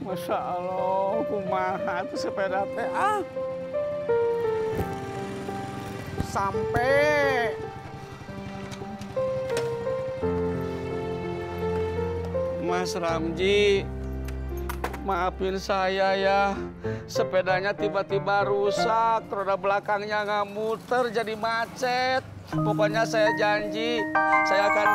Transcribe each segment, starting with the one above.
Masya Allah, kumaha tuh sepeda teh sampai. Mas Ramji, maafin saya ya, sepedanya tiba-tiba rusak, roda belakangnya nggak muter jadi macet. Pokoknya saya janji, saya akan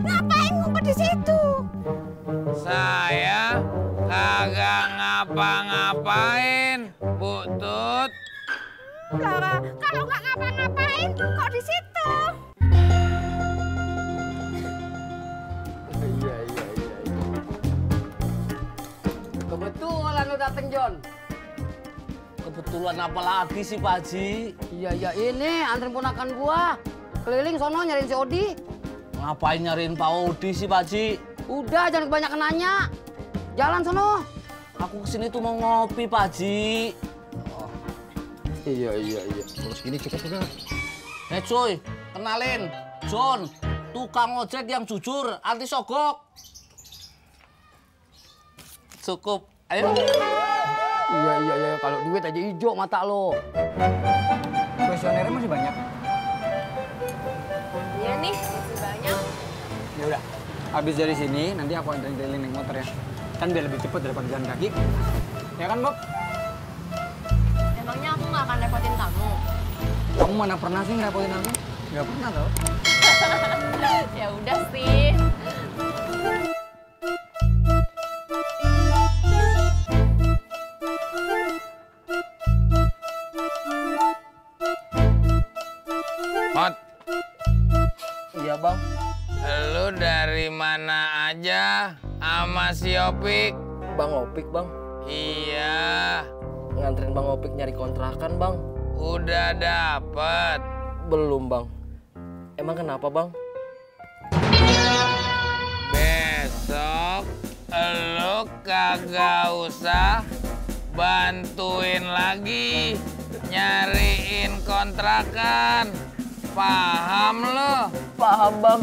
Ngapain ngumpet di situ? Saya kagak ngapa-ngapain, Bu Tut. Lara, kalau nggak ngapa-ngapain, kok di situ? Iya. Kebetulan lo dateng, John. Kebetulan apa lagi sih, Pak Haji? Iya, ini anterin ponakan gua. Keliling sono nyariin si Odi. Ngapain nyariin Pak Odi sih, Pak Haji? Udah, jangan kebanyakan nanya. Jalan sono. Aku kesini tuh mau ngopi, Pak Haji. Iya. Terus gini cukup udah. Cuy, kenalin. John, tukang ojek yang jujur, anti sogok. Cukup. Ayo. Iya. Kalau duit aja hijau mata lo. Kuesionernya masih banyak. Iya nih, masih banyak. Ya udah, habis dari sini nanti aku anterin keliling naik motor ya. Kan biar lebih cepet daripada jalan kaki. Ya kan, Bob? Emangnya aku nggak akan repotin kamu? Kamu mana pernah sih ngerepotin aku? Nggak pernah tau. Ya udah sih. Mot, Iya, Bang. lu dari mana aja sama si Opik? Bang Opik, Bang. Iya, Nganterin Bang Opik nyari kontrakan, Bang. udah dapet. Belum, Bang. Emang kenapa, Bang? Besok lu kagak usah bantuin lagi nyariin kontrakan. Paham lo? Paham, Bang.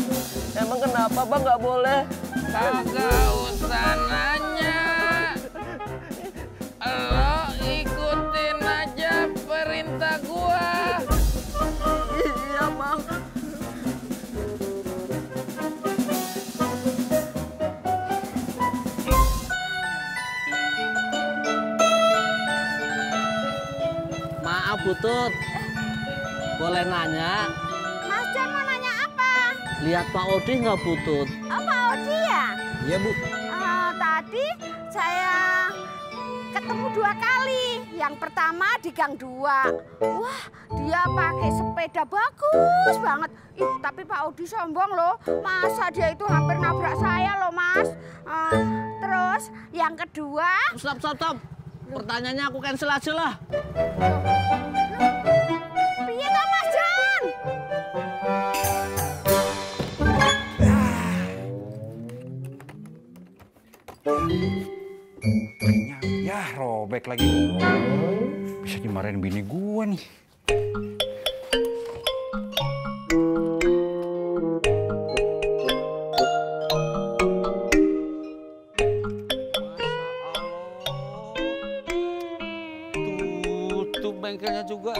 Emang kenapa, Bang, nggak boleh? Kagak usah nanya. Lo ikutin aja perintah gua. Iya, Bang. Maaf, Butut. Boleh nanya? Mas John mau nanya apa? Lihat Pak Odi nggak, Butut? Oh, Pak Odi ya? Iya, Bu. Tadi saya ketemu 2 kali. Yang pertama di Gang 2. Wah, dia pakai sepeda bagus banget. Tapi Pak Odi sombong loh. Masa dia itu hampir nabrak saya loh, Mas. Terus yang kedua... Stop. Pertanyaannya aku cancel aja lah. Piye toh, Mas John? Ya, robek lagi. Bisa dimarahin bini gua nih. Tutup bengkelnya juga.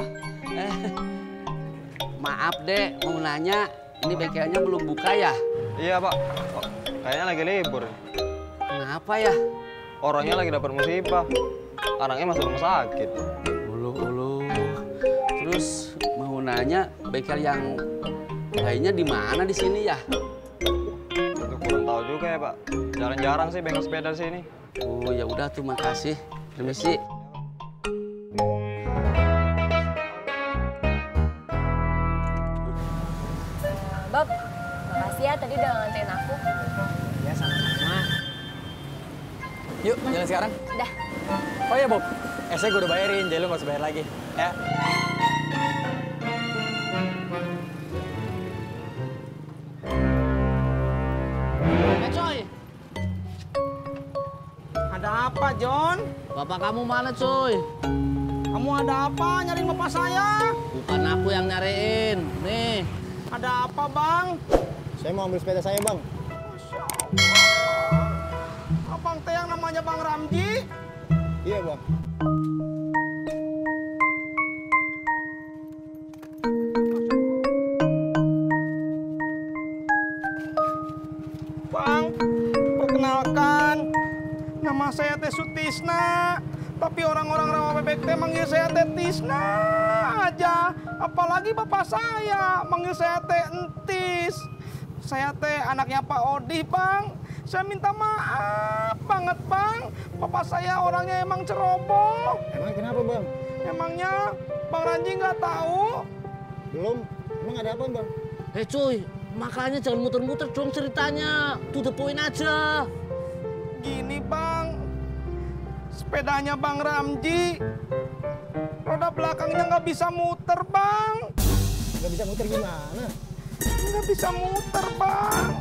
Maaf, Dek. Mau nanya, ini bengkelnya belum buka ya? Iya, Pak. Oh, kayaknya lagi libur. Kenapa ya? Orangnya lagi dapat musibah. Anaknya masuk rumah sakit. Ulu. Terus mau nanya, bengkel yang lainnya di mana di sini ya? Itu kurang tahu juga ya, Pak. Jarang-jarang sih bengkel sepeda di sini. Oh, ya udah tuh, makasih. Permisi. Bob, makasih ya tadi udah nganterin aku. Ya, sama-sama. Yuk, jalan sekarang. Dah. Oh iya, Bob. Esnya gue udah bayarin, jadi lu gak usah bayar lagi. Ya. John. Bapak kamu mana, cuy? Kamu ada apa nyariin bapak saya? Bukan aku yang nyariin. Nih. Ada apa, Bang? Saya mau ambil sepeda saya, Bang. Masya Allah. Abang teh yang namanya Bang Ramji? Iya, Bang. Bang, perkenalkan. Nama saya Teh Sutisna. Tapi orang-orang Rawabebek teh manggil saya Teh Tisna aja. Apalagi bapak saya manggil saya Teh Entis. Saya teh anaknya Pak Odi, Bang. Saya minta maaf banget, Bang. Bapak saya orangnya emang ceroboh. Emang kenapa, Bang? Emangnya Bang Ranji nggak tahu? Belum. Emang ada apa, Bang? Cuy, makanya jangan muter-muter dong ceritanya. To the point aja. Gini, Bang. Sepedanya Bang Ramji, roda belakangnya nggak bisa muter, Bang. Nggak bisa muter gimana? Nggak bisa muter, Bang.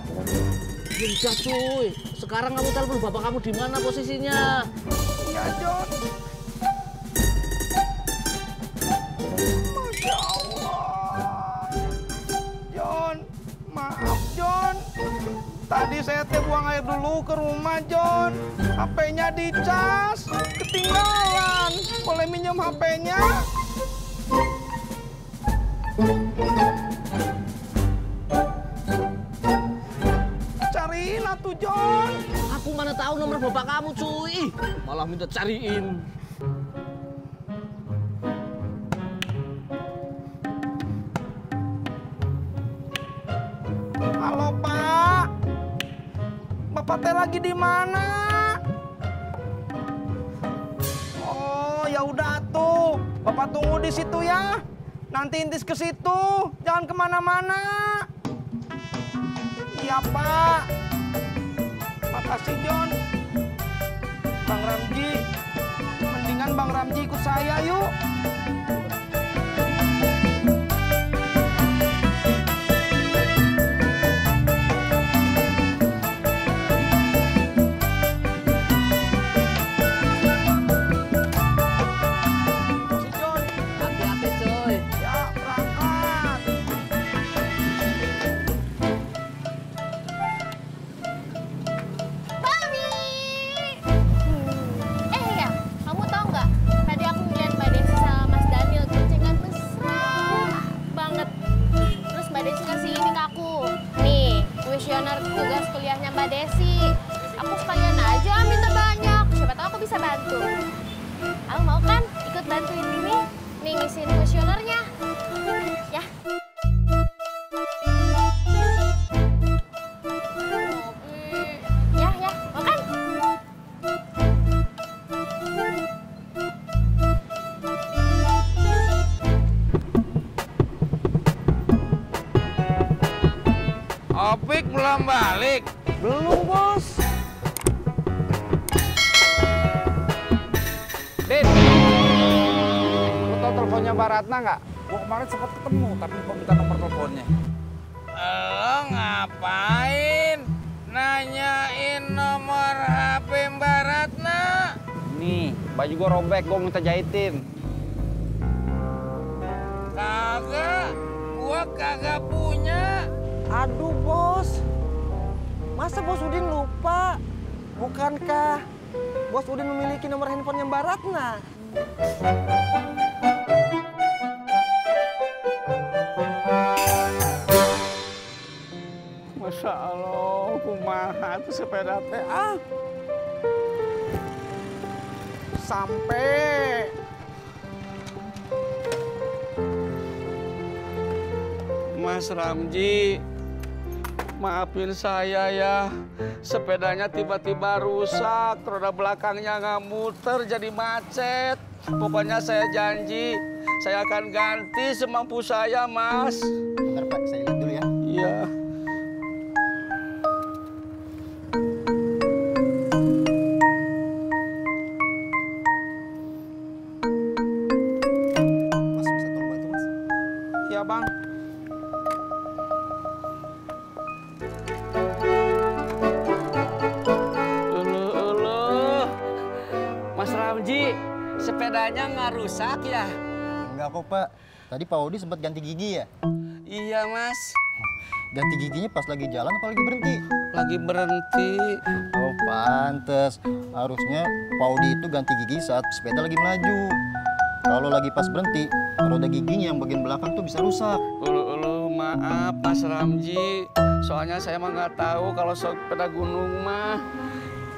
Ya udah, cuy. Sekarang kamu telepon bapak kamu di mana posisinya? Ya, John. Masya Allah. John, maaf, John. Tadi saya teh buang air dulu ke rumah, John. HP-nya dicas, ketinggalan. Boleh minjem HP-nya? Cariin atuh, John. Aku mana tahu nomor bapak kamu, cuy. Malah minta cariin. Halo, Pak. Bapak teh lagi di mana? Oh, ya udah tuh. Bapak tunggu di situ ya. Nanti Intis ke situ. Jangan kemana-mana. Iya, Pak. Makasih, John. Bang Ramji. Mendingan Bang Ramji ikut saya yuk. Tugas kuliahnya Mbak Desi. Aku sekalian aja minta banyak. Siapa tahu aku bisa bantu. Aku mau kan ikut bantuin ini? Nih ngisiin kuesionernya. Ya. Ya, mau kan? Opik belum balik. Belum, Bos. Din, lu tau teleponnya Mbak Ratna nggak? Gua kemarin sempat ketemu, tapi lupa minta nomor teleponnya. Lo ngapain nanyain nomor HP Mbak Ratna? Nih, baju gua robek, gua minta jahitin. Kagak, gua kagak punya. Aduh, Bos. Masa Bos Udin lupa? Bukankah Bos Udin memiliki nomor handphonenya Mbak Ratna? Masya Allah, kumaha tuh sepeda teh. Sampai. Mas Ramji, maafin saya ya. Sepedanya tiba-tiba rusak, roda belakangnya nggak muter, jadi macet. Pokoknya saya janji, saya akan ganti semampu saya, Mas. Bentar, Pak. Saya lihat dulu ya. Iya. Mas, bisa tolong bantu, Mas? Iya, Bang. Mas Ramji, sepedanya nggak rusak ya? Enggak kok, Pak. Tadi Pak Odi sempat ganti gigi ya? Iya, Mas. Ganti giginya pas lagi jalan apa lagi berhenti? Lagi berhenti. Oh, pantes. Harusnya Pak Odi itu ganti gigi saat sepeda lagi melaju. Kalau lagi pas berhenti, roda giginya yang bagian belakang tuh bisa rusak. Maaf, Mas Ramji. Soalnya saya mah nggak tahu kalau sepeda gunung mah.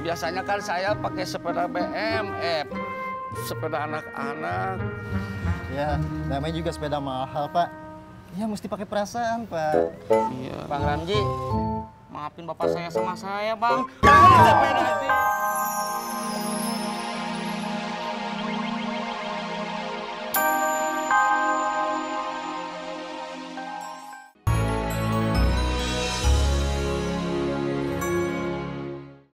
Biasanya kan saya pakai sepeda BMX, sepeda anak-anak. Ya, namanya juga sepeda mahal, Pak. Ya mesti pakai perasaan, Pak. Iya. Bang Ramji, maafin bapak saya sama saya, Bang. Sepeda